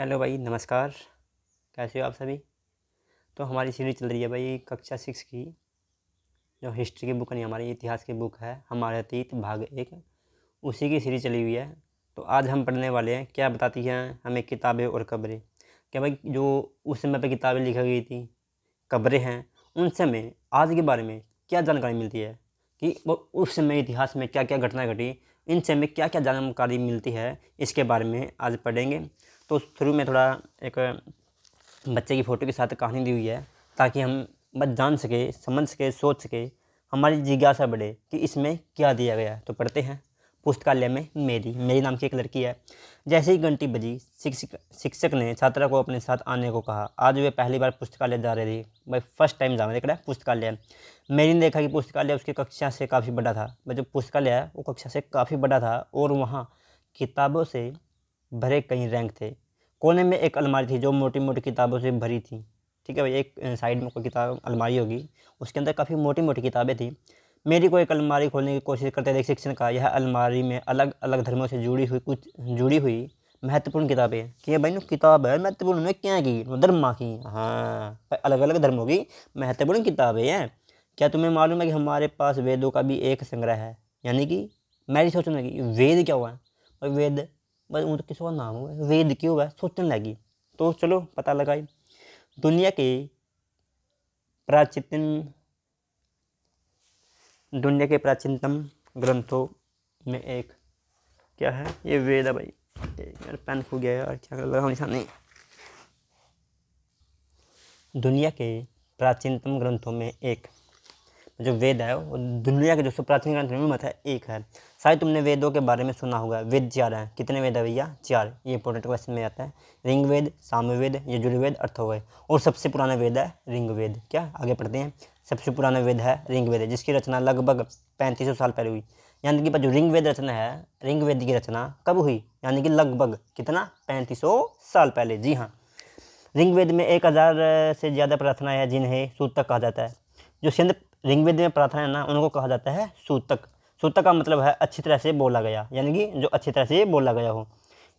Hello भाई, नमस्कार। कैसे हो आप सभी? तो हमारी सीरीज चल रही है भाई कक्षा 6 की, जो हिस्ट्री की बुक नहीं, हमारी इतिहास की बुक है, हमारे अतीत भाग 1। उसी की सीरीज चली हुई है। तो आज हम पढ़ने वाले हैं क्या बताती हैं हमें किताबें और कब्रें। क्या भाई, जो उस समय पे किताबें लिखी गई थी, कब्रें हैं, उनसे हमें आज के बारे में क्या जानकारी मिलती है कि वो उस समय इतिहास में क्या क्या घटनाएं घटी, इनसे हमें क्या क्या जानकारी मिलती है, इसके बारे में आज पढ़ेंगे। तो शुरू में थोड़ा एक बच्चे की फ़ोटो के साथ कहानी दी हुई है, ताकि हम बस जान सके, समझ सके, सोच सके, हमारी जिज्ञासा बढ़े कि इसमें क्या दिया गया है। तो पढ़ते हैं। पुस्तकालय में मेरी मेरी नाम की एक लड़की है। जैसे ही घंटी बजी, शिक्षक ने छात्रा को अपने साथ आने को कहा। आज वे पहली बार पुस्तकालय जा रही थी। भाई फर्स्ट टाइम जा रहे थे पुस्तकालय। मेरी ने देखा कि पुस्तकालय उसकी कक्षा से काफ़ी बड़ा था। भाई जो पुस्तकालय है वो कक्षा से काफ़ी बड़ा था, और वहाँ किताबों से भरे कई रैंक थे। कोने में एक अलमारी थी जो मोटी मोटी किताबों से भरी थी। ठीक है भाई, एक साइड में कोई किताब अलमारी होगी, उसके अंदर काफ़ी मोटी मोटी किताबें थी। मेरी को एक अलमारी खोलने की कोशिश करते देख शिक्षक ने कहा, यह अलमारी में अलग अलग धर्मों से जुड़ी हुई महत्वपूर्ण किताबें हैं। कि भाई नो किताब है महत्वपूर्ण में क्या की धर्म की, हाँ अलग अलग धर्मों की महत्वपूर्ण किताबें हैं। क्या तुम्हें मालूम है कि हमारे पास वेदों का भी एक संग्रह है। यानी कि मेरी सोचने लगी वेद क्या हुआ है। भाई वेद, बस वो तो किसी का नाम हुआ, वेद क्यों हुआ, सोचने लगी। तो चलो पता लगाई। दुनिया के प्राचीन दुनिया के प्राचीनतम ग्रंथों में एक क्या है, ये वेद है भाई। यार पेन खो गया यार, क्या लगा निशान नहीं। दुनिया के प्राचीनतम ग्रंथों में एक जो वेद है वो दुनिया के जो प्राचीन ग्रंथों में मत है एक है। शायद तुमने वेदों के बारे में सुना होगा। वेद 4 हैं। कितने वेद है भैया? 4। ये इंपॉर्टेंट क्वेश्चन में आता है। ऋग्वेद, सामवेद, यजुर्वेद, अथर्ववेद, और सबसे पुराना वेद है ऋग्वेद। क्या आगे पढ़ते हैं। सबसे पुराना वेद है ऋग्वेद, जिसकी रचना लगभग 3500 साल पहले हुई। यानी कि जो ऋग्वेद रचना है, ऋग्वेद की रचना कब हुई? यानी कि लगभग कितना? 3500 साल पहले। जी हाँ। ऋग्वेद में 1000 से ज़्यादा प्रार्थनाएं हैं जिन्हें सूतक कहा जाता है। जो सिंध ऋग्वेद में प्रार्थना है ना, उनको कहा जाता है सूतक। सूतक का मतलब है अच्छी तरह से बोला गया, यानी कि जो अच्छी तरह से बोला गया हो।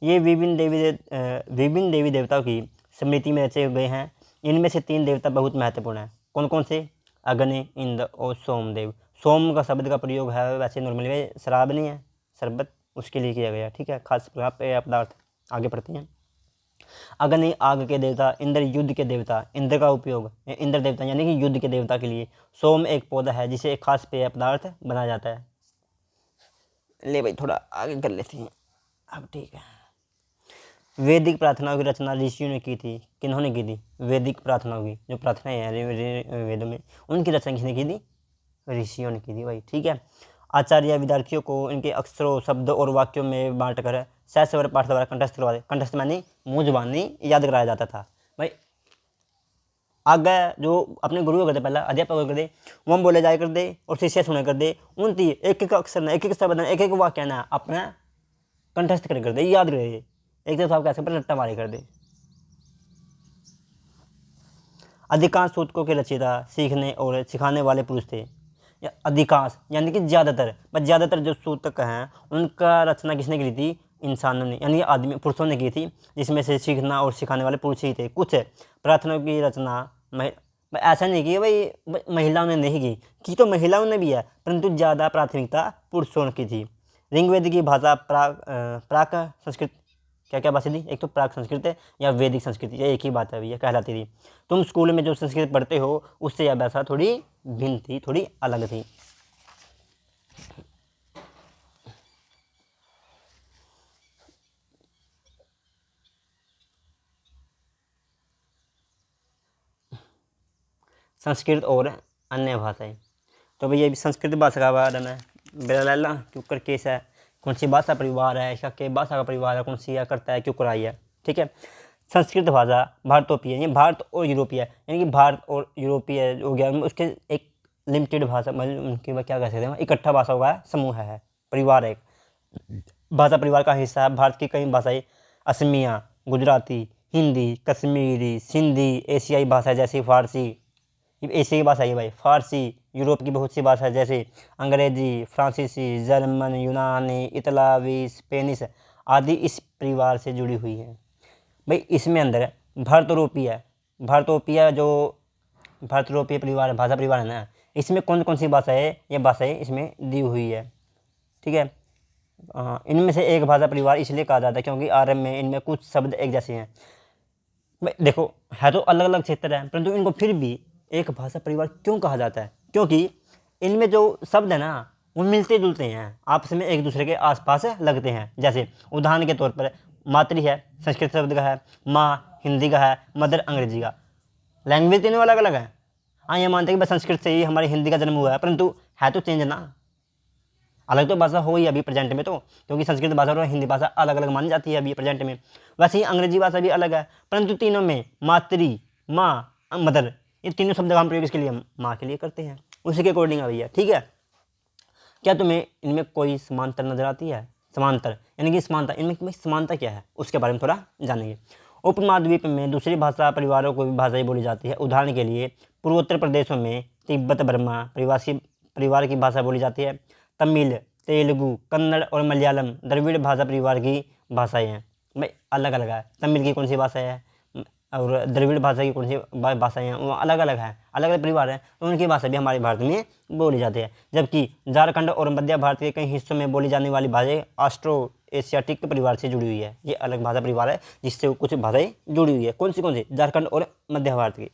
ये विभिन्न देवी देवताओं की स्मृति में रचे गए हैं। इनमें से 3 देवता बहुत महत्वपूर्ण हैं। कौन कौन से? अग्नि, इंद्र और सोमदेव। सोम का शब्द का प्रयोग है वैसे नॉर्मली शराब नहीं है, शरबत, उसके लिए किया गया। ठीक है, खास पेय पदार्थ। आगे पढ़ते हैं। अग्नि आग के देवता, इंद्र युद्ध के देवता। इंद्र का उपयोग इंद्र देवता यानी कि युद्ध के देवता के लिए। सोम एक पौधा है जिसे एक खास पेय पदार्थ बनाया जाता है। ले भाई थोड़ा आगे कर लेते हैं। अब ठीक है। वैदिक प्रार्थनाओं की रचना ऋषियों ने की थी। किन्होंने की थी? वैदिक प्रार्थनाओं की जो प्रार्थनाएं हैं वेदों में, उनकी रचना किसने की थी? ऋषियों ने की थी भाई। ठीक है। आचार्य विद्यार्थियों को इनके अक्षरों, शब्दों और वाक्यों में बांट कर सहस्त्र पाठ द्वारा कंठस्थ करवाते। कंठस्थ मानी मुंह जुबानी याद कराया जाता था भाई। आगे जो अपने गुरु करते, पहला अध्यापक करते, वो हम बोले जाए कर दे और शिष्य सुने कर दे। उनती एक एक अक्षर ना, एक एक शब्द ना, एक एक वाक्य ना अपना कंठस्थ कर दे, याद करे। एक तो साहब कैसे पर रट्टा मारे कर दे। अधिकांश सूतकों के रचयिता सीखने और सिखाने वाले पुरुष थे। या अधिकांश यानी कि ज़्यादातर, बस ज़्यादातर जो सूतक हैं उनका रचना किसने की थी? इंसानों ने, यानी आदमी पुरुषों ने की थी, जिसमें से सीखना और सिखाने वाले पुरुष ही थे। कुछ प्रार्थनाओं की रचना ऐसा नहीं की भाई महिलाओं ने नहीं की तो महिलाओं ने भी है, परंतु ज़्यादा प्राथमिकता पुरुषों की थी। ऋग्वेद की भाषा प्राक संस्कृत, क्या क्या भाषा थी? एक तो प्राक संस्कृत है या वैदिक संस्कृति, ये एक ही बात है भैया, कहलाती थी। तुम स्कूल में जो संस्कृत पढ़ते हो उससे यह भाषा थोड़ी भिन्न थी, थोड़ी अलग थी। संस्कृत और अन्य भाषाएं। तो भैया अभी संस्कृत भाषा का बारे में बेला क्यों कर केस है, कौन सी भाषा परिवार है, इसका क्या भाषा का परिवार है, कौन सी या करता है, क्यों कराई है। ठीक है। संस्कृत भाषा भारतोपीय, यानी भारत और यूरोपीय, यानी कि भारत और यूरोपीय हो गया, उसके एक लिमिटेड भाषा, मतलब उनकी क्या कह सकते हैं, इकट्ठा भाषा हुआ है, समूह है, परिवार है। भाषा परिवार का हिस्सा है। भारत की कई भाषाएं असमिया, गुजराती, हिंदी, कश्मीरी, सिंधी, एशियाई भाषा जैसे फारसी, एशियाई भाषा है भाई, फारसी, यूरोप की बहुत सी भाषा जैसे अंग्रेजी, फ्रांसीसी, जर्मन, यूनानी, इतालवी, स्पेनिश आदि इस परिवार से जुड़ी हुई हैं। भाई इसमें अंदर है भारतरोपीय परिवार है, भाषा परिवार है ना, इसमें कौन कौन सी भाषा है, ये भाषाएं इसमें दी हुई है, ठीक है। इनमें से एक भाषा परिवार इसलिए कहा जाता है क्योंकि आरंभ में इनमें कुछ शब्द एक जैसे हैं। भाई देखो, है तो अलग अलग क्षेत्र है, परंतु इनको फिर भी एक भाषा परिवार क्यों कहा जाता है, क्योंकि इनमें जो शब्द है ना वो मिलते जुलते हैं, आपस में एक दूसरे के आसपास लगते हैं। जैसे उदाहरण के तौर पर मातृ है संस्कृत शब्द का है, माँ हिंदी का है, मदर अंग्रेजी का। लैंग्वेज तीनों अलग अलग है। हाँ, ये मानते हैं कि बस संस्कृत से ही हमारी हिंदी का जन्म हुआ है, परंतु है तो चेंज ना, अलग तो भाषा हो ही अभी प्रेजेंट में, तो क्योंकि संस्कृत भाषा और हिंदी भाषा अलग अलग मानी जाती है अभी प्रेजेंट में। वैसे ही अंग्रेजी भाषा भी अलग है, परंतु तीनों में मातृ, माँ, मदर, ये तीनों शब्द का हम प्रयोग इसके लिए माँ के लिए करते हैं, उसी के अकॉर्डिंग अभी है, ठीक है। क्या तुम्हें इनमें कोई समानता नजर आती है? समांतर यानी कि समानता, इनमें समानता क्या है उसके बारे में थोड़ा जानेंगे। उपमहाद्वीप में दूसरी भाषा परिवारों को भी भाषाएं बोली जाती है। उदाहरण के लिए पूर्वोत्तर प्रदेशों में तिब्बत बर्मा परिवार की भाषा बोली जाती है। तमिल, तेलुगु, कन्नड़ और मलयालम द्रविड़ भाषा परिवार की भाषाएं हैं। भाई अलग अलग है, तमिल की कौन सी भाषा है और द्रविड़ भाषा की कौन सी भाषाएं हैं, वो अलग अलग है, अलग अलग परिवार हैं, तो उनकी भाषा भी हमारे भारत में बोली जाती है। जबकि झारखंड और मध्य भारत के कई हिस्सों में बोली जाने वाली भाषाएं ऑस्ट्रो एशियाटिक परिवार से जुड़ी हुई है। ये अलग भाषा परिवार है जिससे कुछ भाषाएं जुड़ी हुई है। कौन सी? झारखंड और मध्य भारत की।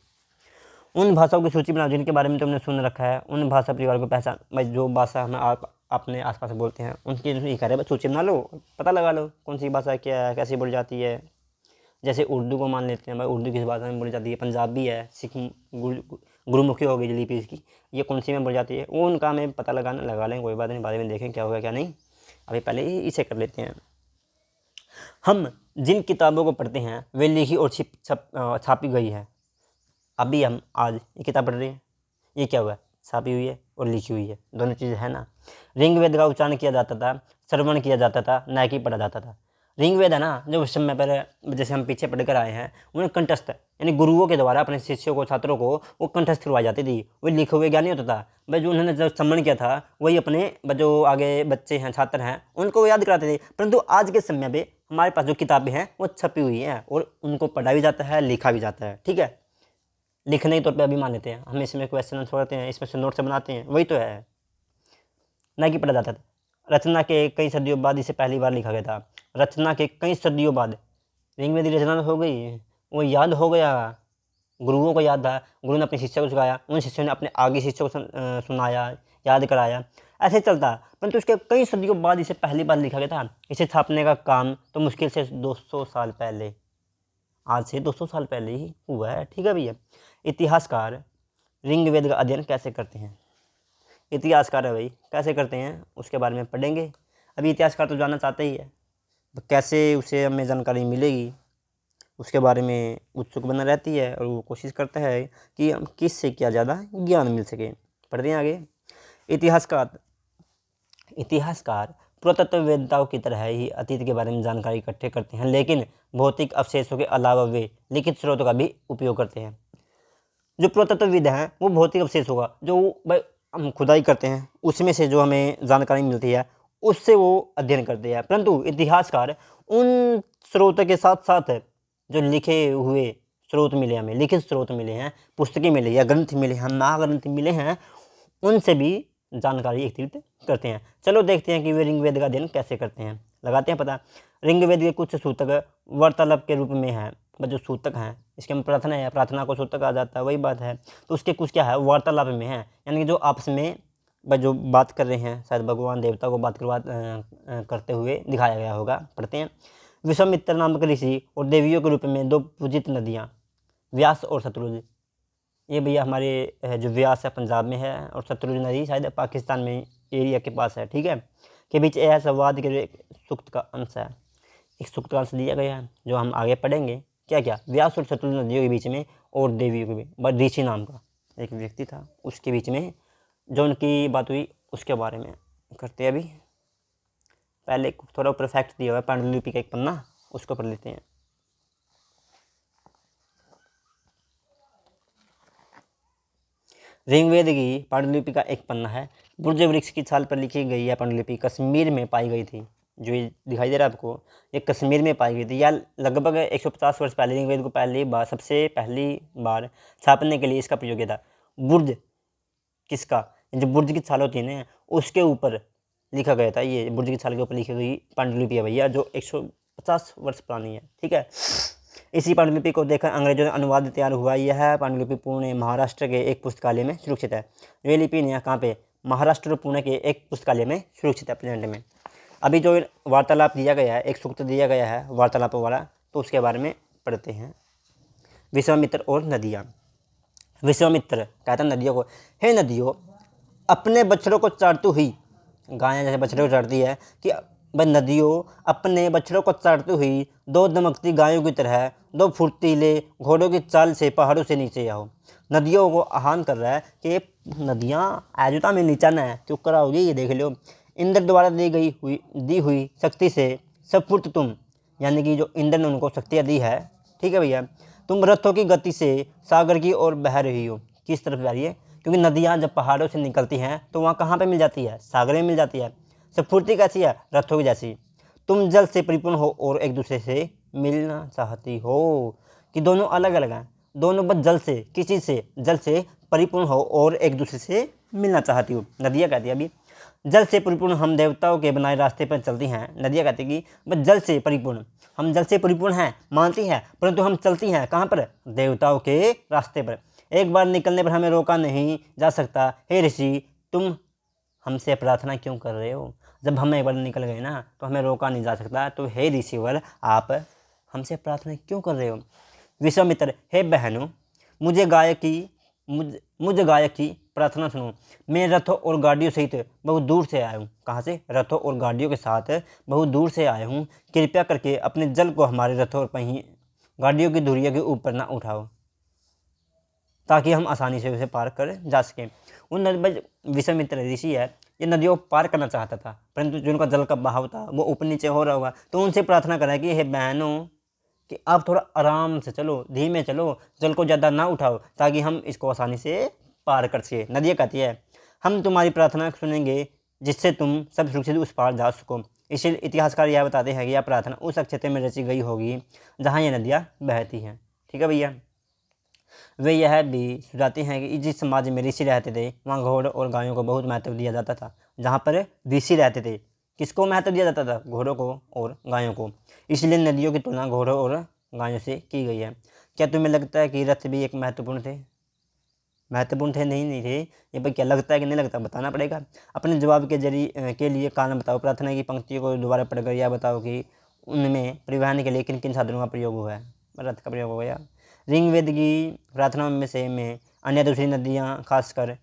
उन भाषाओं की सूची बनाओ जिनके बारे में तुमने सुन रखा है, उन भाषा परिवार को पहचान। भाई जो भाषा हमें आप अपने आसपास बोलते हैं उनकी ये कह रहे हैं, सूची बना लो, पता लगा लो कौन सी भाषा क्या है, कैसे बोली जाती है। जैसे उर्दू को मान लेते हैं, भाई उर्दू किस भाषा में बोली जाती है, पंजाबी है, सिख, गुरुमुखी हो गई लिपि इसकी, ये कौन सी में बोली जाती है, वो उनका हमें पता लगा लें, कोई बात नहीं, बारे में देखें क्या होगा क्या नहीं। अभी पहले इसे कर लेते हैं। हम जिन किताबों को पढ़ते हैं वे लिखी और छापी गई है। अभी हम आज ये किताब पढ़ रहे हैं, ये क्या हुआ है, छापी हुई है और लिखी हुई है, दोनों चीज़ है ना। ऋग्वेद का उच्चारण किया जाता था, श्रवण किया जाता था, न कि पढ़ा जाता था। ऋग्वेद है ना, जो उस समय पर जैसे हम पीछे पढ़ कर आए हैं, उन्हें कंठस्थ यानी गुरुओं के द्वारा अपने शिष्यों को, छात्रों को वो कंठस्थ करवाई जाती थी। वो लिखे हुए ज्ञान नहीं होता था, भाई जो उन्होंने जब श्रवण किया था वही अपने जो आगे बच्चे हैं, छात्र हैं, उनको याद कराते थे। परंतु आज के समय में हमारे पास जो किताबें हैं वो छपी हुई हैं और उनको पढ़ा भी जाता है, लिखा भी जाता है, ठीक है। लिखने के तौर पे अभी मान लेते हैं, हम इसमें क्वेश्चन आंसर करते हैं, इसमें से नोट से बनाते हैं, वही तो है, ना कि पढ़ा जाता था। रचना के कई सदियों बाद इसे पहली बार लिखा गया था। रचना के कई सदियों बाद ऋग्वेद की रचना हो गई, वो याद हो गया, गुरुओं को याद था, गुरु ने अपने शिष्य को सिखाया, उन शिष्यों ने अपने आगे शिष्यों को सुनाया, याद कराया, ऐसे चलता। परंतु उसके कई सदियों बाद इसे पहली बार लिखा गया था। इसे छापने का काम तो मुश्किल से 200 साल पहले, आज से 200 साल पहले ही हुआ है, ठीक है भैया। इतिहासकार ऋग्वेद का अध्ययन कैसे करते हैं? इतिहासकार है भाई, कैसे करते हैं उसके बारे में पढ़ेंगे। अभी इतिहासकार तो जानना चाहते ही है, तो कैसे उसे हमें जानकारी मिलेगी उसके बारे में उत्सुक बना रहती है और वो कोशिश करता है कि हम किससे क्या ज़्यादा ज्ञान मिल सके। पढ़ते हैं आगे। इतिहासकार इतिहासकार पुरातत्ववेत्ताओं की तरह ही अतीत के बारे में जानकारी इकट्ठे करते हैं, लेकिन भौतिक अवशेषों के अलावा वे लिखित स्रोतों का भी उपयोग करते हैं। जो पुरातत्वविद हैं वो भौतिक अवशेष होगा जो भाई हम खुदाई करते हैं, उसमें से जो हमें जानकारी मिलती है उससे वो अध्ययन करते हैं। परंतु इतिहासकार उन स्रोतों के साथ साथ जो लिखे हुए स्रोत मिले, हमें लिखित स्रोत मिले हैं, पुस्तकें मिली या ग्रंथ मिले हैं, महाग्रंथ मिले हैं, उनसे भी जानकारी एकत्रित करते हैं। चलो देखते हैं कि वे ऋग्वेद का अध्ययन कैसे करते हैं, लगाते हैं पता। ऋग्वेद के कुछ सूतक वार्तालाप के रूप में हैं, जो सूतक हैं, इसके में प्रार्थना है, प्रार्थना को सूतक आ जाता है, वही बात है। तो उसके कुछ क्या है, वार्तालाप में है, यानी कि जो आपस में जो बात कर रहे हैं, शायद भगवान देवता को बात करते हुए दिखाया गया होगा। पढ़ते हैं। विश्वामित्र नामक ऋषि और देवियों के रूप में दो पूजित नदियाँ, व्यास और सतलुज। ये भैया हमारे जो व्यास है पंजाब में है और सतलुज नदी शायद पाकिस्तान में एरिया के पास है, ठीक है, के बीच यह संवाद के सूक्त का अंश है। एक सूक्त का अंश दिया गया है जो हम आगे पढ़ेंगे। क्या क्या, व्यास और सतलुज नदियों के बीच में और देवियों के बीच ऋषि नाम का एक व्यक्ति था, उसके बीच में जो उनकी बात हुई उसके बारे में करते हैं। अभी पहले थोड़ा ऊपर फैक्ट दिया हुआ है, पांडुलिपि का एक पन्ना, उसको पढ़ लेते हैं। ऋग्वेद की पांडुलिपि का एक पन्ना है। बुर्ज वृक्ष की छाल पर लिखी गई यह पांडुलिपि कश्मीर में पाई गई थी। जो ये दिखाई दे रहा है आपको, ये कश्मीर में पाई गई थी। या लगभग 150 वर्ष पहले ऋग्वेद को सबसे पहली बार छापने के लिए इसका प्रयोग किया था। बुर्ज किसका, जो बुर्ज की छाल होती है ना, उसके ऊपर लिखा गया था। ये बुर्ज की छाल के ऊपर लिखी गई पांडुलिपि है भैया, जो 150 वर्ष पुरानी है। ठीक है, इसी पांडुलिपि को देखकर अंग्रेजों ने अनुवाद तैयार हुआ। यह पांडुलिपि पुणे महाराष्ट्र के एक पुस्तकालय में सुरक्षित है। ये लिपि ने कहाँ पे, महाराष्ट्र और पुणे के एक पुस्तकालय में सुरक्षित है प्रेजेंट में। अभी जो वार्तालाप दिया गया है, एक सूक्त दिया गया है वार्तालाप वाला, तो उसके बारे में पढ़ते हैं। विश्वामित्र और नदियाँ। विश्वामित्र कहता नदियों को, हे नदियों, अपने बछड़ों को चाटती हुई, गायें जैसे बछड़े को चाटती है, कि भाई नदियों अपने बछड़ों को चाटती हुई दो दमकती गायों की तरह दो फुर्तीले घोड़ों की चाल से पहाड़ों से नीचे आओ। नदियों को आह्वान कर रहा है कि नदियाँ आजुता में नीचा न है, क्यों कराओगी, ये देख लो। इंद्र द्वारा दी हुई शक्ति से सफुर्त तुम, यानी कि जो इंद्र ने उनको शक्तियाँ दी है, ठीक है भैया, तुम रथों की गति से सागर की ओर बह रही हो। किस तरफ जा रही है, क्योंकि नदियाँ जब पहाड़ों से निकलती हैं तो वहाँ कहाँ पे मिल जाती है, सागर में मिल जाती है। स्फूर्ति कैसी है, रथों की जैसी। तुम जल से परिपूर्ण हो और एक दूसरे से मिलना चाहती हो, कि दोनों अलग अलग हैं, दोनों बस जल से, किस चीज़ से, जल से परिपूर्ण हो और एक दूसरे से मिलना चाहती हो। नदियाँ कहती है अभी, जल से परिपूर्ण हम देवताओं के बनाए रास्ते पर चलती हैं। नदियाँ कहती कि बस जल से परिपूर्ण, हम जल से परिपूर्ण हैं मानती हैं, परंतु हम चलती हैं कहाँ पर, देवताओं के रास्ते पर। एक बार निकलने पर हमें रोका नहीं जा सकता। हे ऋषि, तुम हमसे प्रार्थना क्यों कर रहे हो, जब हम एक बार निकल गए ना तो हमें रोका नहीं जा सकता, तो हे ऋषिवर, आप हमसे प्रार्थना क्यों कर रहे हो। विश्वामित्र, हे बहनों, मुझ गायक की प्रार्थना सुनो। मैं रथों और गाड़ियों सहित बहुत दूर से आया हूँ। कहाँ से, रथों और गाड़ियों के साथ बहुत दूर से आया हूँ। कृपया करके अपने जल को हमारे रथों और पहिए गाड़ियों की धुरियों के ऊपर ना उठाओ, ताकि हम आसानी से उसे पार कर जा सकें। विश्वामित्र ऋषि है, ये नदियों को पार करना चाहता था, परंतु जो उनका जल का बहाव था वो ऊपर नीचे हो रहा होगा, तो उनसे प्रार्थना करा कि हे बहनों, कि आप थोड़ा आराम से चलो, धीमे चलो, जल को ज़्यादा ना उठाओ, ताकि हम इसको आसानी से पार कर सके। नदियाँ कहती है, हम तुम्हारी प्रार्थना सुनेंगे, जिससे तुम सब सुरक्षित उस पार जा सको। इसलिए इतिहासकार यह बताते हैं कि यह प्रार्थना उस क्षेत्र में रची गई होगी जहाँ ये नदियाँ बहती हैं। ठीक है भैया, वे यह भी सुझाते हैं कि जिस समाज में ऋषि रहते थे वहाँ घोड़ों और गायों को बहुत महत्व दिया जाता था। जहाँ पर ऋषि रहते थे, किसको महत्व दिया जाता था, घोड़ों को और गायों को। इसलिए नदियों की तुलना घोड़ों और गायों से की गई है। क्या तुम्हें लगता है कि रथ भी एक महत्वपूर्ण थे, महत्वपूर्ण थे, नहीं थे, ये भाई क्या लगता है कि नहीं लगता, बताना पड़ेगा। अपने जवाब के जरिए के लिए कारण बताओ। प्रार्थना की पंक्तियों को दोबारा पढ़कर यह बताओ कि उनमें परिवहन के लिए किन किन साधनों का प्रयोग हुआ है। रथ का प्रयोग हो गया। ऋग्वेद की प्रार्थना में अन्य दूसरी नदियाँ खासकर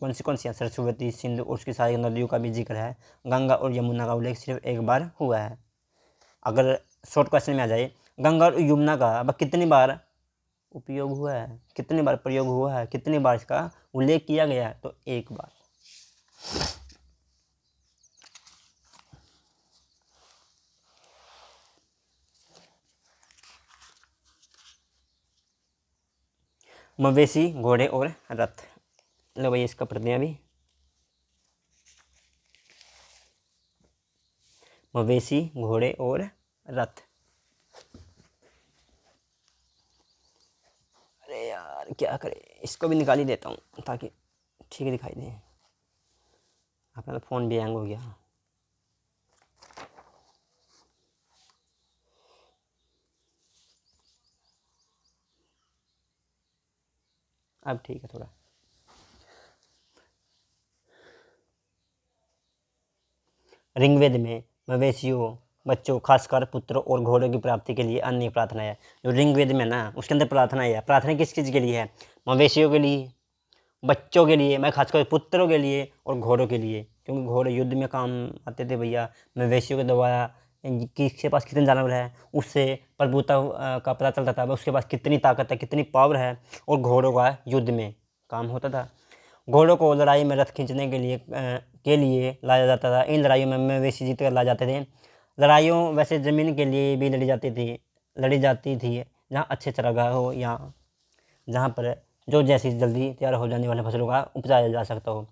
कौन सी हैं, सरस्वती, सिंधु और उसकी सारी नदियों का भी जिक्र है। गंगा और यमुना का उल्लेख सिर्फ एक बार हुआ है। अगर शॉर्ट क्वेश्चन में आ जाए, गंगा और यमुना का अब कितनी बार उपयोग हुआ है, कितनी बार प्रयोग हुआ है, कितनी बार इसका उल्लेख किया गया है, तो एक बार। मवेशी, घोड़े और रथ। लो भाई इसका पढ़ते हैं अभी। मवेशी, घोड़े और रथ। अरे यार क्या करें, इसको भी निकाल ही देता हूँ ताकि ठीक दिखाई दे। अपना तो फ़ोन भी हैंग हो गया। अब ठीक है थोड़ा। ऋग्वेद में मवेशियों, बच्चों, खासकर पुत्रों और घोड़ों की प्राप्ति के लिए अन्य प्रार्थना है। जो ऋग्वेद में ना, उसके अंदर प्रार्थना है। प्रार्थना किस चीज़ के लिए है, मवेशियों के लिए, बच्चों के लिए, मैं खासकर पुत्रों के लिए और घोड़ों के लिए, क्योंकि घोड़े युद्ध में काम आते थे भैया। मवेशियों के द्वारा किसके पास कितने जानवर है उससे प्रभुता का पता चलता था, उसके पास कितनी ताकत है, कितनी पावर है, और घोड़ों का युद्ध में काम होता था। घोड़ों को लड़ाई में रथ खींचने के लिए लाया जाता था। इन लड़ाइयों में मवेशी जीत कर ला जाते थे। लड़ाइयों वैसे ज़मीन के लिए भी लड़ी जाती थी, जहाँ अच्छे चारागाह हो या जहाँ पर जो जैसी जल्दी तैयार हो जाने वाले फसलों का उपजाया जा सकता हो।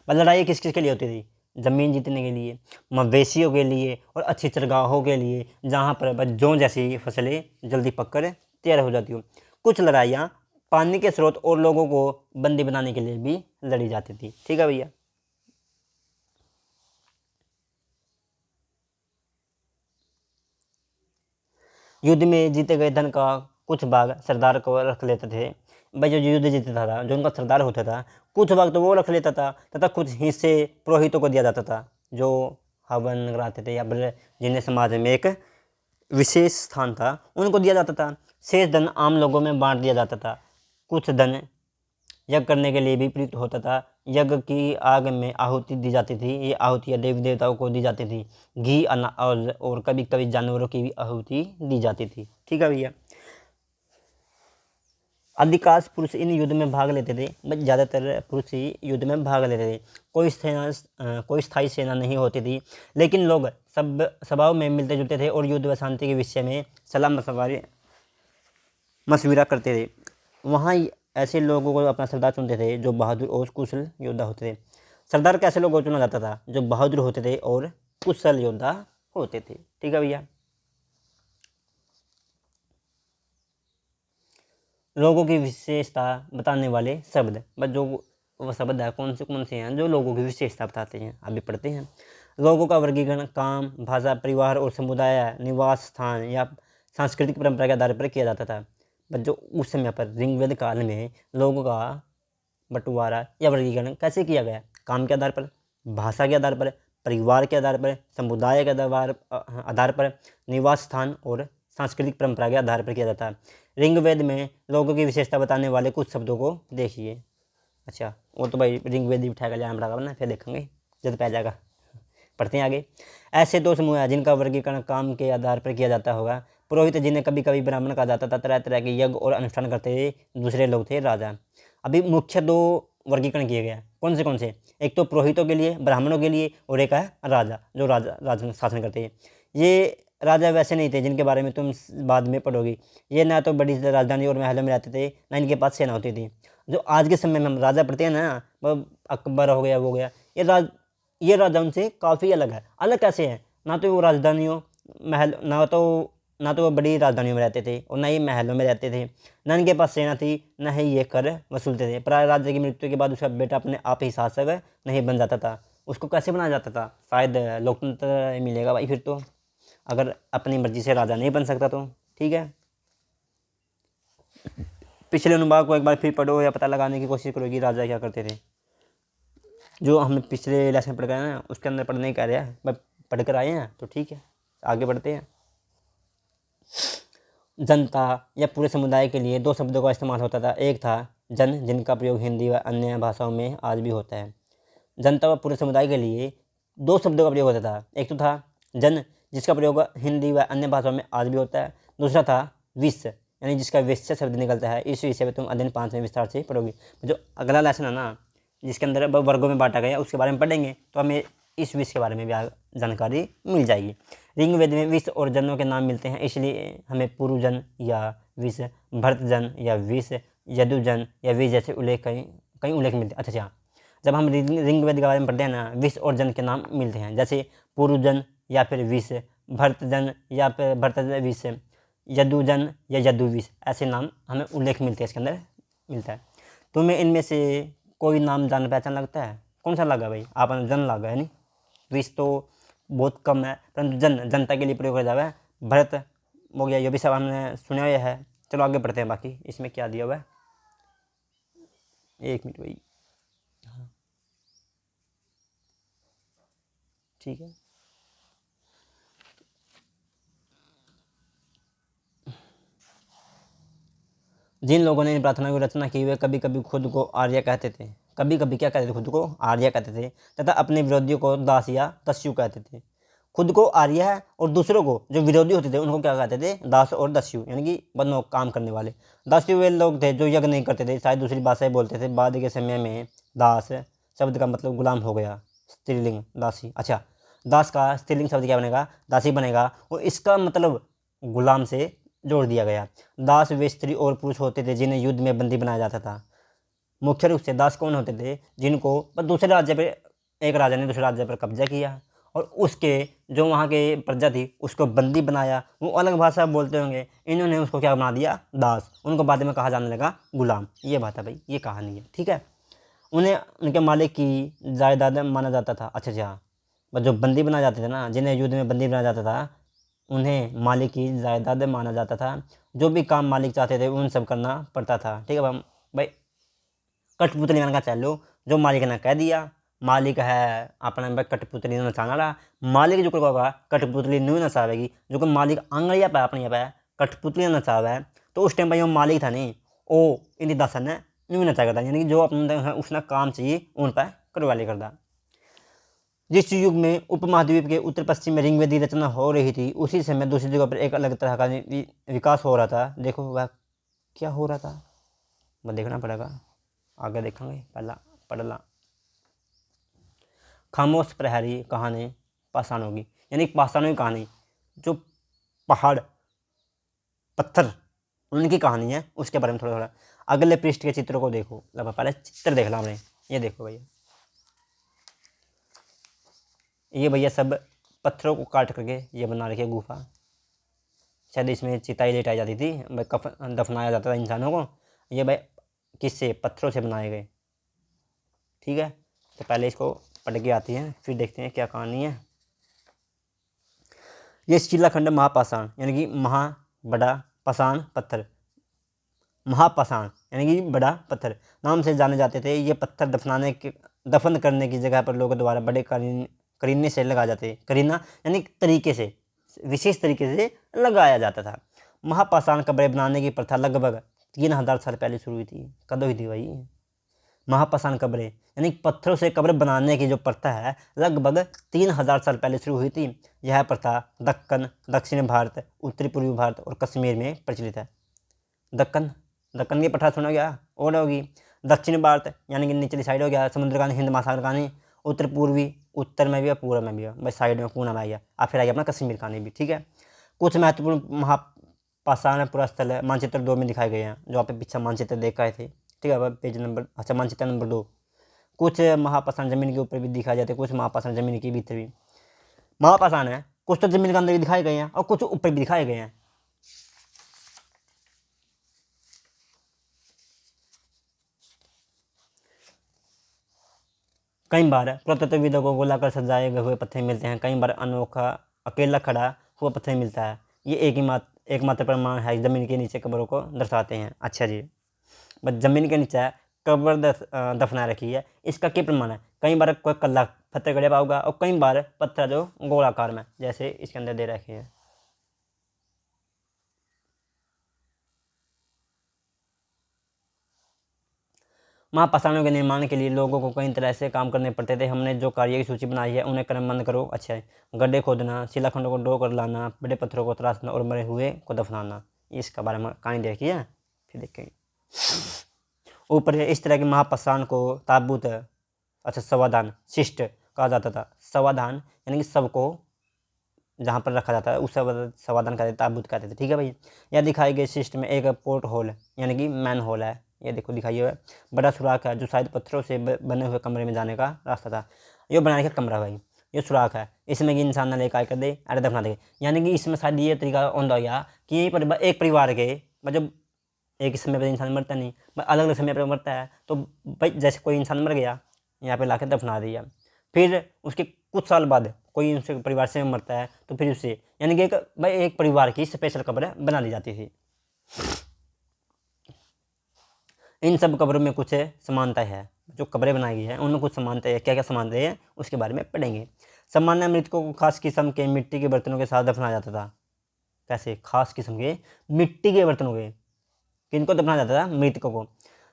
पर लड़ाई किस किस के लिए होती थी, ज़मीन जीतने के लिए, मवेशियों के लिए और अच्छी चरगाहों के लिए, जहाँ पर बच्चों जैसी फसलें जल्दी पककर तैयार हो जाती हो। कुछ लड़ाइयाँ पानी के स्रोत और लोगों को बंदी बनाने के लिए भी लड़ी जाती थी। ठीक है भैया। युद्ध में जीते गए धन का कुछ भाग सरदार को रख लेते थे। भाई जो युद्ध जीतता था, जो उनका सरदार होता था, कुछ भाग तो वो रख लेता था तथा कुछ हिस्से पुरोहितों को दिया जाता था, जो हवन कराते थे या फिर जिन्हें समाज में एक विशेष स्थान था उनको दिया जाता था। शेष धन आम लोगों में बांट दिया जाता था। कुछ धन यज्ञ करने के लिए भी प्रयुक्त होता था। यज्ञ की आग में आहुति दी जाती थी। ये आहुतियाँ देवी देवताओं को दी जाती थी। घी अना और कभी कभी जानवरों की भी आहुति दी जाती थी। ठीक है भैया। अधिकांश पुरुष इन युद्ध में भाग लेते थे, बट ज़्यादातर पुरुष ही युद्ध में भाग लेते थे। कोई स्थायी सेना नहीं होती थी, लेकिन लोग सब सभाओं में मिलते जुलते थे और युद्ध व शांति के विषय में सलाह मशविरा करते थे। वहाँ ऐसे लोगों को अपना सरदार चुनते थे जो बहादुर और कुशल योद्धा होते थे। सरदार कैसे लोगों को चुना जाता था? जो बहादुर होते थे और कुशल योद्धा होते थे। ठीक है भैया। लोगों की विशेषता बताने वाले शब्द, बस जो वो शब्द है कौन से हैं जो लोगों की विशेषता बताते हैं, अभी पढ़ते हैं। लोगों का वर्गीकरण काम, भाषा, परिवार और समुदाय, निवास स्थान या सांस्कृतिक परंपरा के आधार पर किया जाता था। बस जो उस समय पर ऋग्वेद काल में लोगों का बंटवारा या वर्गीकरण कैसे किया गया? काम के आधार पर, भाषा के आधार पर, परिवार के आधार पर, समुदाय के आधार पर, निवास स्थान और सांस्कृतिक परंपरा के आधार पर किया जाता है। ऋग्वेद में लोगों की विशेषता बताने वाले कुछ शब्दों को देखिए। अच्छा, वो तो भाई ऋग्वेद ही उठाकर जाना पड़ेगा ना, फिर देखेंगे जब पै जाएगा। पढ़ते हैं आगे। ऐसे दो समूह हैं जिनका वर्गीकरण काम के आधार पर किया जाता होगा। पुरोहित, जिन्हें कभी कभी ब्राह्मण कहा जाता था, तरह तरह के यज्ञ और अनुष्ठान करते हुए दूसरे लोग थे राजा। अभी मुख्य दो वर्गीकरण किए गए। कौन से? एक तो पुरोहितों के लिए, ब्राह्मणों के लिए, और एक है राजा, जो राजा शासन करते हैं। ये राजा वैसे नहीं थे जिनके बारे में तुम बाद में पढ़ोगी। ये ना तो बड़ी राजधानी और महलों में रहते थे, ना इनके पास सेना होती थी। जो आज के समय में हम राजा पढ़ते हैं ना, वो अकबर हो गया, वो हो गया, ये राजा उनसे काफ़ी अलग है। अलग कैसे है? ना तो वो राजधानियों महल, ना तो वो बड़ी राजधानियों में रहते थे और ना ही महलों में रहते थे। ना इनके पास सेना थी, ना ही ये कर वसूलते थे। प्राय राजा की मृत्यु के बाद उसका बेटा अपने आप ही शासक नहीं बन जाता था। उसको कैसे बनाया जाता था? शायद लोकतंत्र मिलेगा भाई फिर तो, अगर अपनी मर्जी से राजा नहीं बन सकता तो। ठीक है। पिछले अनुभाग को एक बार फिर पढ़ो या पता लगाने की कोशिश करो कि राजा क्या करते थे। जो हमने पिछले लेसन पढ़ गए ना, उसके अंदर पढ़ने ही कह रहे हैं, बस पढ़ कर आए हैं तो ठीक है, आगे बढ़ते हैं। जनता या पूरे समुदाय के लिए दो शब्दों का इस्तेमाल होता था। एक था जन, जिनका प्रयोग हिंदी व अन्य भाषाओं में आज भी होता है। जनता व पूरे समुदाय के लिए दो शब्दों का प्रयोग होता था। एक तो था जन, जिसका प्रयोग हिंदी व अन्य भाषाओं में आज भी होता है। दूसरा था विश्व, यानी जिसका विश्व शब्द निकलता है। इस विषय में तुम अध्ययन 5 में विस्तार से पढ़ोगे। जो अगला लेसन है ना, जिसके अंदर वर्गों में बांटा गया, उसके बारे में पढ़ेंगे तो हमें इस विषय के बारे में भी जानकारी मिल जाएगी। ऋग्वेद में विश्व और जनों के नाम मिलते हैं, इसलिए हमें पुरुजन या विश्व, भरतजन या विश्व, यदुजन या विश्व जैसे उल्लेख कई उल्लेख मिलते हैं। अच्छा, जब हम ऋग्वेद के बारे में पढ़ते हैं ना, विश्व और जन के नाम मिलते हैं, जैसे पुरुजन या फिर विश्व, भरतजन या फिर भरतजन विश्व, यदुजन या यदु विश्व, ऐसे नाम हमें उल्लेख मिलते हैं, इसके अंदर मिलता है। तुम्हें इनमें से कोई नाम जान पहचान लगता है? कौन सा लगा भाई? आप जन लगा है नहीं, विश्व तो बहुत कम है, परंतु जनता के लिए प्रयोग किया जाता है। भरत हो गया, ये भी सब हमने सुना हुआ है। चलो आगे बढ़ते हैं। बाकी इसमें क्या दिया हुआ है, एक मिनट भाई। हाँ ठीक है। जिन लोगों ने इन प्रार्थनाओं की रचना की वे कभी कभी खुद को आर्य कहते थे। कभी कभी क्या कहते थे? खुद को आर्य कहते थे, तथा अपने विरोधियों को दास या दस्यु कहते थे। खुद को आर्य है और दूसरों को, जो विरोधी होते थे, उनको क्या कहते थे? दास और दस्यु, यानी कि बनो काम करने वाले। दस्यु वे लोग थे जो यज्ञ नहीं करते थे, शायद दूसरी भाषाएं बोलते थे। बाद के समय में दास शब्द का मतलब गुलाम हो गया, स्त्रीलिंग दासी। अच्छा, दास का स्त्रीलिंग शब्द क्या बनेगा? दासी बनेगा, और इसका मतलब गुलाम से जोड़ दिया गया। दास वे स्त्री और पुरुष होते थे जिन्हें युद्ध में बंदी बनाया जाता था। मुख्य रूप से दास कौन होते थे? जिनको दूसरे राज्य पे एक राजा ने दूसरे राज्य पर कब्जा किया और उसके जो वहाँ के प्रजा थी उसको बंदी बनाया। वो अलग भाषा बोलते होंगे, इन्होंने उसको क्या बना दिया, दास। उनको बाद में कहा जाने लगा गुलाम। ये बात है भाई, ये कहानी है, ठीक है। उन्हें उनके मालिक की जायदाद माना जाता था। अच्छा, बस जो बंदी बनाए जाते थे ना, जिन्हें युद्ध में बंदी बनाया जाता था, उन्हें मालिक की जायदाद माना जाता था। जो भी काम मालिक चाहते थे उन सब करना पड़ता था, ठीक है भाई। कठपुतली मैंने कहा चलो, जो मालिक ने कह दिया, मालिक है अपने भाई कठपुतली नचाना रहा, मालिक जो होगा कठपुतली नहीं नचावेगी। जो कि मालिक आंगड़िया पे अपनी पे कठपुतली नचावे, तो उस टाइम भाई वो मालिक था नहीं, वो इनकी दासन ने नहीं नचा करता, यानी कि जो अपने उसने काम चाहिए उन पर करवा ले करता। जिस युग में उपमहाद्वीप के उत्तर पश्चिम में ऋग्वेदी रचना हो रही थी, उसी समय दूसरी जगह पर एक अलग तरह का विकास हो रहा था। देखो वह क्या हो रहा था, वह देखना पड़ेगा, आगे देखेंगे। पहला पढ़ला खामोश प्रहरी कहानी पाषाणों की, यानी पाषाणों की कहानी, जो पहाड़ पत्थर उनकी कहानी है, उसके बारे में थोड़ा थोड़ा। अगले पृष्ठ के चित्रों को देखो, पहले चित्र देख ला हमने। ये देखो भैया, ये भैया सब पत्थरों को काट करके ये बना रखी है गुफा। शायद इसमें चिताई लेटाई जाती थी, भाई कफन दफनाया जाता था इंसानों को। ये भाई किससे, पत्थरों से बनाए गए, ठीक है। तो पहले इसको पढ़ के आती है, फिर देखते हैं क्या कहानी है। ये शिलाखंड महापाषाण, यानी कि महा बड़ा पाषाण पत्थर, महापाषाण यानी कि बड़ा पत्थर नाम से जाने जाते थे। ये पत्थर दफन करने की जगह पर लोगों द्वारा बड़े करीने से लगाए जाते, करीना यानी तरीके से, विशेष तरीके से लगाया जाता था। महापाषाण कब्रें बनाने की प्रथा लगभग 3000 साल पहले शुरू हुई थी। कब हुई थी भाई? महापाषाण कब्रें यानी पत्थरों से कब्र बनाने की जो प्रथा है, लगभग 3000 साल पहले शुरू हुई थी। यह प्रथा दक्कन, दक्षिण भारत, उत्तरी पूर्वी भारत और कश्मीर में प्रचलित है। दक्कन की प्रथा सुना गया, और होगी। दक्षिण भारत यानी कि निचली साइड हो गया, समुद्र का हिंद महासागर का नहीं। उत्तर पूर्वी, उत्तर में भी है, पूर्व में भी है, बस साइड में कोना में आ गया। अब फिर आ गया अपना कश्मीर का भी, ठीक है। कुछ महत्वपूर्ण महापाषाण पुरास्थल मानचित्र 2 में दिखाए गए हैं, जो आप पीछे मानचित्र देख आए थे, ठीक है। पेज नंबर, अच्छा, मानचित्र नंबर 2। कुछ महापाषाण जमीन के ऊपर भी दिखाए जाते हैं, कुछ महापाषाण जमीन के भीतर भी महापाषाण है। कुछ तो जमीन के अंदर भी दिखाए गए हैं और कुछ ऊपर भी दिखाए गए हैं। कई बार पुरातत्वविदों को गोलाकार सजाए हुए पत्थर मिलते हैं, कई बार अनोखा अकेला खड़ा हुआ पत्थर मिलता है। ये एकमात्र प्रमाण है जमीन के नीचे कब्रों को दर्शाते हैं। अच्छा जी, बस जमीन के नीचे कब्र दफना रखी है, इसका क्या प्रमाण है? कई बार कोई कल्ला पत्थर गड़े होगा और कई बार पत्थर जो गोलाकार में, जैसे इसके अंदर दे रखे हैं। महापाषाणों के निर्माण के लिए लोगों को कई तरह से काम करने पड़ते थे। हमने जो कार्य की सूची बनाई है उन्हें क्रमबद्ध करो। अच्छा है, गड्ढे खोदना, शिलाखंडों को ढो कर लाना, बड़े पत्थरों को तराशना और मरे हुए को दफनाना, इसका बारे में कहानी देखी है, फिर देखेंगे। ऊपर इस तरह के महापाषाण को ताबूत, अच्छा, सवाधान शिष्ट कहा जाता था। सवाधान यानी कि सबको जहाँ पर रखा जाता है उस सवाधान कहते थे, ताबूत कहते थे, ठीक है भाई। यह दिखाई गई शिष्ट में एक पोर्ट होल यानी कि मैन होल है। ये देखो दिखाई हुआ है, बड़ा सुराख है जो शायद पत्थरों से बने हुए कमरे में जाने का रास्ता था। ये बनाने का कमरा भाई, ये सुराख है, इसमें कि इंसान न लेकर कर दे, अरे दफना दे। यानी कि इसमें शायद ये तरीका होता गया कि यहीं पर एक परिवार के, मतलब एक समय पर इंसान मरता नहीं, अलग अलग समय पर मरता है, तो भाई जैसे कोई इंसान मर गया, यहाँ पे लाके दफना दिया। फिर उसके कुछ साल बाद कोई उनसे परिवार से मरता है, तो फिर उससे, यानी कि एक परिवार की स्पेशल कब्र बना दी जाती थी। इन सब कब्रों में कुछ समानता है, जो कब्रें बनाई गई हैं उनमें कुछ समानता है। क्या क्या समानता है उसके बारे में पढ़ेंगे। सामान्य मृतकों को खास किस्म के मिट्टी के बर्तनों के साथ दफनाया जाता था। कैसे? खास किस्म के मिट्टी के बर्तनों के, किनको दफनाया जाता था? मृतकों को,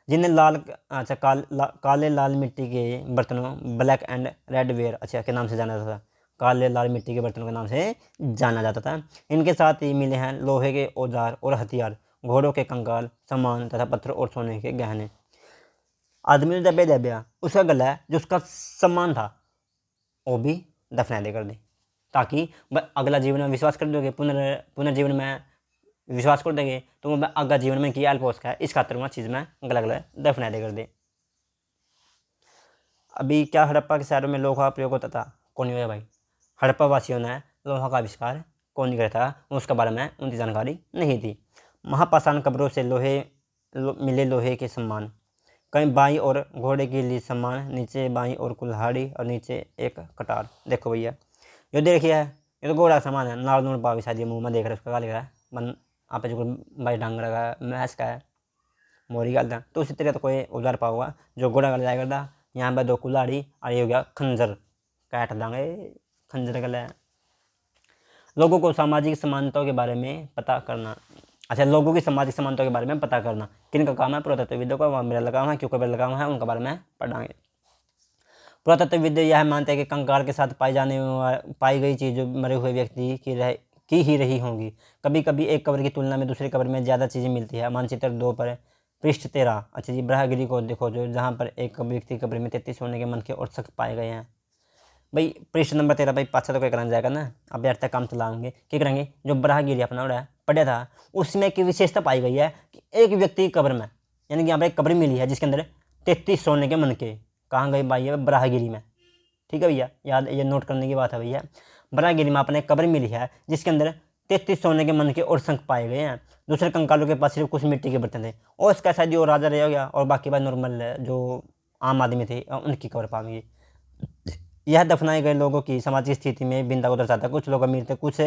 जिन्हें अच्छा, काले लाल मिट्टी के बर्तनों, ब्लैक एंड रेड वेयर, अच्छा, के नाम से जाना जाता था। काले लाल मिट्टी के बर्तनों के नाम से जाना जाता था। इनके साथ ही मिले हैं लोहे के औजार और हथियार, घोड़ों के कंकाल, सामान तथा पत्थर और सोने के गहने। आदमी ने जब दबिया, उसका गला जो उसका सम्मान था वो भी दफना दे कर दे, ताकि अगला जीवन में विश्वास कर दोगे, पुनर्जीवन में विश्वास कर देंगे तो वो अगला जीवन में की हेल्प हो सका है, इस खातर वहाँ चीज़ में गला गला दफना दे कर दे। अभी क्या हड़प्पा के शहरों में लोहा का प्रयोग होता था? कौन नहीं होया भाई? हड़प्पा वासियों ने लोहा का आविष्कार कौन नहीं किया था? उसके बारे में उनकी जानकारी नहीं थी। महापाषाण कब्रों से मिले लोहे के सम्मान, कहीं बाई और घोड़े के लिए सम्मान, नीचे बाई और कुल्हाड़ी और नीचे एक कटार। देखो भैया ये देखिए है, ये तो घोड़ा का सामान है, नाड़ नूड़ पावी शायद, ये मुँह में देख रहे उसका लिख रहा है मन आप जो भाई डांग रखा है मैस का है मोरी गालता, तो उसी तरह तो कोई उधार पाऊंगा जो घोड़ा गल जाया करता। यहाँ पर 2 कुल्हाड़ी और ये हो गया खंजर, काट देंगे खंजर गला। लोगों को सामाजिक समानताओं के बारे में पता करना। अच्छा, लोगों की सामाजिक समानताओं के बारे में पता करना किन का काम है? पुरातत्वविदों का। वहाँ मेरा लगा हुआ है, क्यों कबर लगा हुआ है, उनके बारे में पढ़ाएंगे। पुरातत्वविद यह मानते हैं कि कंकाल के साथ पाई गई चीज़ जो मरे हुए व्यक्ति की ही रही होंगी। कभी कभी एक कब्र की तुलना में दूसरी कब्र में ज़्यादा चीज़ें मिलती है। मानचित्र 2 पर पृष्ठ 13। अच्छा जी, ब्रह्मगिरी को देखो जो जहाँ पर एक व्यक्ति कब्र में 33 सोने के मनके और शख्स पाए गए हैं। भाई पृष्ठ नंबर 13 भाई पाछा तो क्या करना जाएगा ना, अब यार तक काम चलाएंगे क्या करेंगे। जो ब्रह्मगिरी अपना उड़ा पढ़ा था उसमें एक विशेषता पाई गई है कि एक व्यक्ति की कब्र में, यानी कि यहाँ पर एक कब्र मिली है जिसके अंदर 33 सोने के मनके। कहाँ गए भाई? ब्रह्मगिरी में। ठीक है भैया, याद ये नोट करने की बात है भैया। ब्रह्मगिरी में अपने कब्र मिली है जिसके अंदर 33 सोने के मनके और शंख पाए गए हैं। दूसरे कंकालों के पास सिर्फ कुछ मिट्टी के बर्तन थे और इसका शायद जो राजा रह गया और बाकी बात नॉर्मल जो आम आदमी थे उनकी कब्र पा गई। यह दफनाए गए लोगों की सामाजिक स्थिति में भिन्नता को दर्शाता है। कुछ लोग अमीर थे, कुछ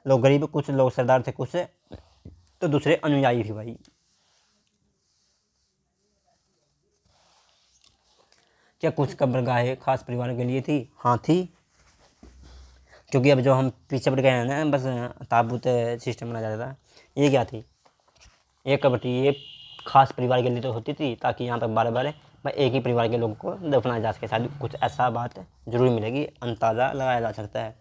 लोग गरीब, कुछ लोग सरदार थे, कुछ तो दूसरे अनुयायी थे भाई। क्या कुछ कब्रगाहें खास परिवारों के लिए थी? हाँ थी, क्योंकि अब जो हम पीछे बढ़ गए हैं ना, बस ताबूत सिस्टम बना जाता था। ये क्या थी? ये कब्र थी, ये खास परिवार के लिए तो होती थी ताकि यहाँ पर बार बार भाई एक ही परिवार के लोगों को दफनाया जा सके। शायद कुछ ऐसा बात जरूर मिलेगी, अंदाज़ा लगाया जा सकता है।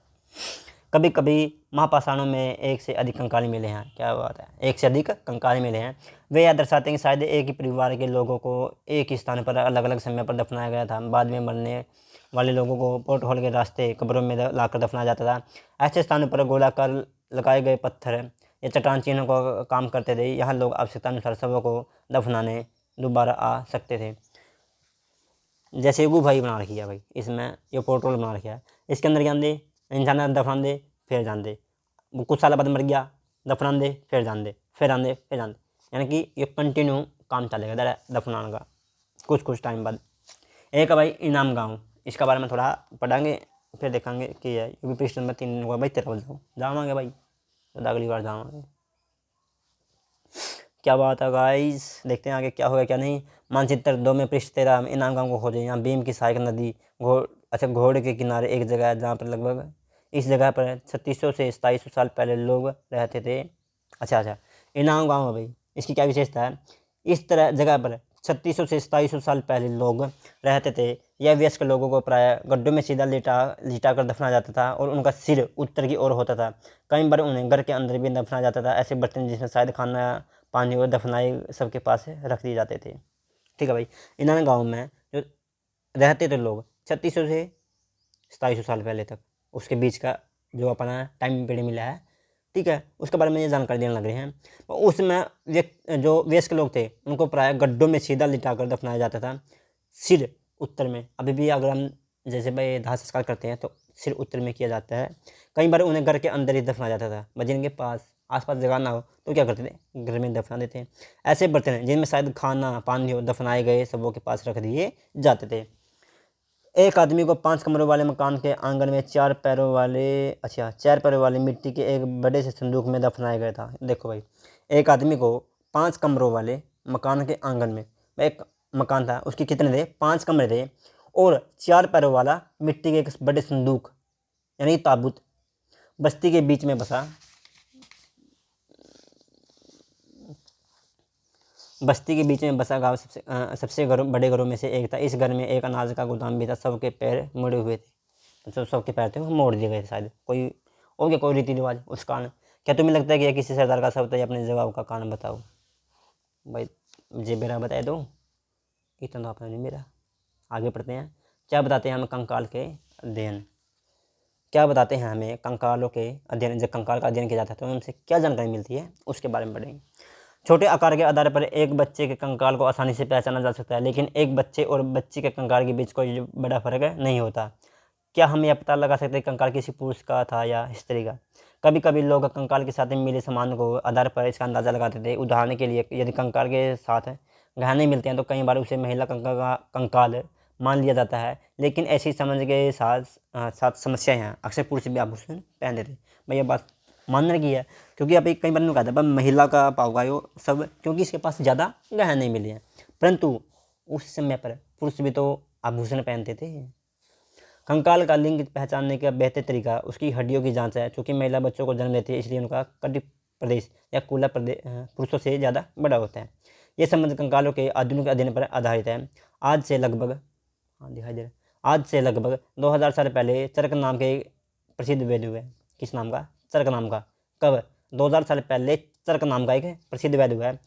कभी कभी महापाषाणों में एक से अधिक कंकाल मिले हैं। क्या बात है, एक से अधिक कंकाल मिले हैं। वे यह दर्शाते हैं कि शायद एक ही परिवार के लोगों को एक ही स्थान पर अलग अलग समय पर दफनाया गया था। बाद में मरने वाले लोगों को पोर्ट होल के रास्ते कब्रों में लाकर दफनाया जाता था। ऐसे स्थानों पर गोलाकार लगाए गए पत्थर या चट्टान चिन्हों का काम करते थे। यहाँ लोग आवश्यकता अनुसार शवों को दफनाने दोबारा आ सकते थे। जैसे गुफा ही बना रखी है भाई, इसमें ये पोर्टल बना रखा है, इसके अंदर क्या दे इंसान दफनान दे फिर जान दे, वो कुछ साल बाद मर गया दफनान दे फिर जान दे फिर आन दे फिर जान दे, यानी कि ये कंटिन्यू काम चलेगा दफनाने का कुछ कुछ टाइम बाद। एक है भाई इनाम गाँव, इसका बारे में थोड़ा पढ़ाएंगे फिर देखेंगे कि है। ये भी पृष्ठ नंबर 3 होगा भाई, 13 बजाओ जावांगे भाई, तो अगली बार जावांगे। क्या बात है गाइस, देखते हैं आगे क्या होगा क्या नहीं। मानचित्र 2 में पृष्ठ 13 इनाम गाँव को खोजे। यहाँ भीम की सहायक नदी घोड़े के किनारे एक जगह है जहाँ पर लगभग इस जगह पर 3600 से 2700 साल पहले लोग रहते थे। अच्छा, इनाम गाँव है भाई, इसकी क्या विशेषता है? इस तरह जगह पर 3600 से 2700 साल पहले लोग रहते थे। यह वयस्क लोगों को प्राय गड्ढों में सीधा लिटा कर दफनाया जाता था और उनका सिर उत्तर की ओर होता था। कई बार उन्हें घर के अंदर भी दफनाया जाता था। ऐसे बर्तन जिसमें शायद खाना पानी और दफनाए सबके पास रख दिए जाते थे। ठीक है भाई, इन गाँव में जो रहते थे लोग 3600 से 2700 साल पहले तक, उसके बीच का जो अपना टाइम पीरियड मिला है, ठीक है, उसके बारे में ये जानकारी देने लग रहे हैं। उसमें जो वयस्क लोग थे उनको प्राय गड्ढों में सीधा लिटा कर दफनाया जाता था, सिर उत्तर में। अभी भी अगर हम जैसे भाई दाह संस्कार करते हैं तो सिर उत्तर में किया जाता है। कई बार उन्हें घर के अंदर ही दफनाया जाता था, बस जिनके पास आसपास जगह ना हो तो क्या करते थे, घर में दफना देते हैं। ऐसे बर्तन जिनमें शायद खाना पानी हो दफनाए गए सबों के पास रख दिए जाते थे। एक आदमी को 5 कमरों वाले मकान के आंगन में 4 पैरों वाली मिट्टी के एक बड़े से संदूक में दफनाया गया था। देखो भाई, एक आदमी को 5 कमरों वाले मकान के आंगन में, एक मकान था उसके कितने थे, 5 कमरे थे और 4 पैरों वाला मिट्टी के एक बड़े संदूक यानी ताबूत बस्ती के बीच में बसा। बस्ती के बीच में बसा गाँव सबसे बड़े घरों में से एक था। इस घर में एक अनाज का गोदाम भी था। सबके पैर मुड़े हुए थे, तो सबके पैर थे वो मोड़ दिए गए थे। शायद कोई हो गया कोई रीति रिवाज उस कारण। क्या तुम्हें लगता है कि यह किसी सरदार का शब्द है? अपने जवाब का कारण बताओ भाई, मुझे मेरा बताए दो, इतना तो आपने नहीं मेरा। आगे पढ़ते हैं। क्या बताते हैं हमें कंकाल के अध्ययन, क्या बताते हैं हमें कंकालों के अध्ययन, जब कंकाल का अध्ययन किया जाता है तो हमसे क्या जानकारी मिलती है उसके बारे में पढ़ेंगे। छोटे आकार के आधार पर एक बच्चे के कंकाल को आसानी से पहचाना जा सकता है, लेकिन एक बच्चे और बच्ची के कंकाल के बीच कोई बड़ा फर्क नहीं होता। क्या हम यह पता लगा सकते हैं कंकाल किसी पुरुष का था या स्त्री का? कभी कभी लोग कंकाल के साथ मिले सामान को आधार पर इसका अंदाज़ा लगाते थे। उदाहरण के लिए, यदि कंकाल के साथ गहने मिलते हैं तो कई बार उसे महिला कंकाल मान लिया जाता है, लेकिन ऐसी समझ के साथ समस्याएं हैं। अक्सर पुरुष भी आभूषण पहनते थे। भाई ये बात मानने की है, क्योंकि अभी कई बार ने कहा था महिला का पाओगा यो सब, क्योंकि इसके पास ज़्यादा गहने नहीं मिले हैं। परंतु उस समय पर पुरुष भी तो आभूषण पहनते थे। कंकाल का लिंग पहचानने का बेहतर तरीका उसकी हड्डियों की जांच है। चूँकि महिला बच्चों को जन्म देती है, इसलिए उनका कटी प्रदेश या कूला प्रदेश पुरुषों से ज़्यादा बड़ा होता है। ये संबंध कंकालों के आधुनिक अध्ययन पर आधारित है। आज से लगभग 2000 साल पहले चरक नाम के प्रसिद्ध वैद्य हुए। किस नाम का? चरक नाम का। कब? 2000 साल पहले चरक नाम का एक प्रसिद्ध वैद्य हुआ है।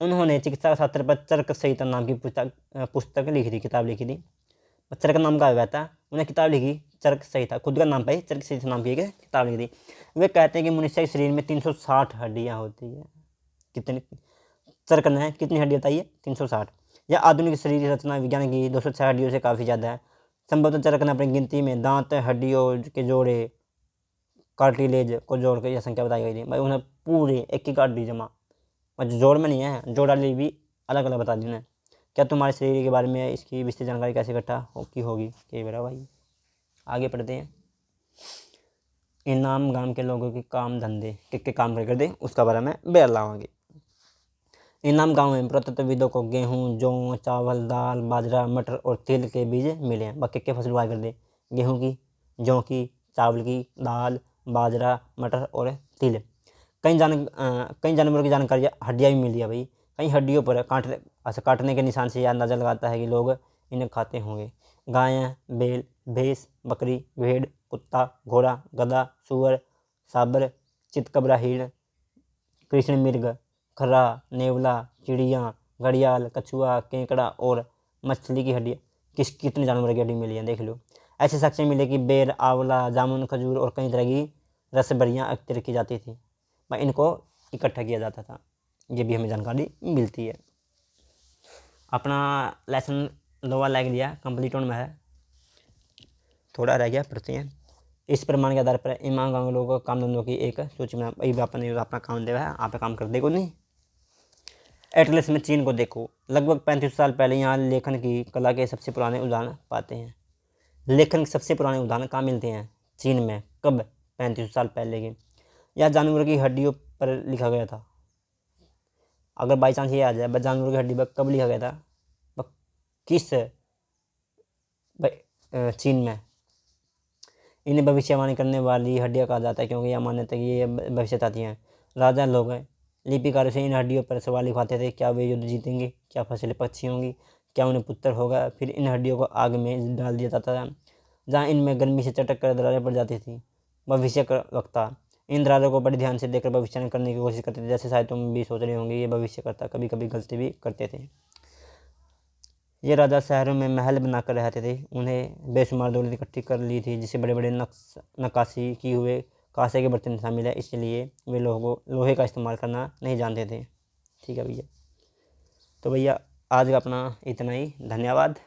उन्होंने चिकित्सा शास्त्र पर चरक संहिता नाम की पुस्तक लिखी थी, किताब लिखी थी। चरक नाम का वैद्य था, उन्हें किताब लिखी चरक संहिता, खुद का नाम पे चरक संहिता नाम की एक किताब लिखी थी। वे कहते हैं कि मनुष्य के शरीर में 360 हड्डियाँ होती है। कितनी? चरक ने कितनी हड्डी बताई है? 360। यह आधुनिक शरीर रचना विज्ञान की 206 हड्डियों से काफ़ी ज़्यादा है। संभवतः चरक ने अपनी गिनती में दांत, हड्डियों के जोड़े, कार्टिलेज को जोड़ कर यह संख्या बताई गई थी। भाई उन्हें पूरे एक एक हड्डी जमा, जोड़ में नहीं है, जोड़ वाली भी अलग अलग बता दी उन्हें। क्या तुम्हारे शरीर के बारे में इसकी विस्तृत जानकारी कैसे इकट्ठा होगी कि मेरा भाई? आगे पढ़ते हैं। इनाम गांव के लोगों के काम धंधे के काम कर दे, उसका बारे में बयान लाओगे। इनाम गांव में पुरातत्वविदों को गेहूँ, जौ, चावल, दाल, बाजरा, मटर और तिल के बीज मिले हैं। बाकी के फसल उगाया कर दे, गेहूँ की, जौ की, चावल की, दाल, बाजरा, मटर और तिल। कई जानवरों की जानकारी हड्डियाँ भी मिली है भाई। कई हड्डियों पर काटने के निशान से यह अंदाज़ा लगाता है कि लोग इन्हें खाते होंगे। गायें, बैल, भैंस, बकरी, भेड़, कुत्ता, घोड़ा, गधा, सुअर, साबर, चितकबरा, हिरण, कृष्ण मृग, खर्रा, नेवला, चिड़िया, घड़ियाल, कछुआ, केकड़ा और मछली की हड्डियाँ। कितने जानवरों की हड्डी मिली है देख लो। ऐसे साक्ष्य मिले कि बेर, आंवला, जामुन, खजूर और कई तरह की रसबरियाँ एकत्र की जाती थी। इनको इकट्ठा किया जाता था। ये भी हमें जानकारी मिलती है। अपना लेसन लोअर लाइक दिया कंप्लीट होने में है, थोड़ा रह गया, पढ़ते हैं। इस प्रमाण के आधार पर इमाम गाँव लोगों को काम धंधों की एक सूची में अपना काम देवा है, आप काम कर देगा नहीं। एटलस में चीन को देखो। लगभग 35 साल पहले यहाँ लेखन की कला के सबसे पुराने उदाहरण पाते हैं। लेखन के सबसे पुराने उदाहरण कहाँ मिलते हैं? चीन में। कब? 35 साल पहले के। यह जानवरों की हड्डियों पर लिखा गया था। अगर बाई चांस ये आ जाए जानवरों की हड्डी पर कब लिखा गया था? किस चीन में। इन्हें भविष्यवाणी करने वाली हड्डियाँ कहा जाता है, क्योंकि यह मान्यता है कि ये भविष्य बताती हैं। राजा लोग लिपिकारों से इन हड्डियों पर सवाल लिखवाते थे। क्या वे युद्ध जीतेंगे? क्या फसलें अच्छी होंगी? क्या उन्हें पुत्र होगा? फिर इन हड्डियों को आग में डाल दिया जाता था, जहाँ इनमें गर्मी से चटक कर दरारें पड़ जाती थी। भविष्य वक्ता इन दरारों को बड़े ध्यान से देखकर भविष्यवाणी करने की कोशिश करते थे। जैसे शायद तुम भी सोच रहे होंगे, ये भविष्य करता कभी कभी गलती भी करते थे। ये राजा शहरों में महल बनाकर रहते थे। उन्हें बेशुमार दौलत इकट्ठी कर ली थी, जिससे बड़े बड़े नक्काशी किए हुए कांसे के बर्तन शामिल है। इसलिए वे लोहे का इस्तेमाल करना नहीं जानते थे। ठीक है भैया। तो भैया आज का अपना इतना ही, धन्यवाद।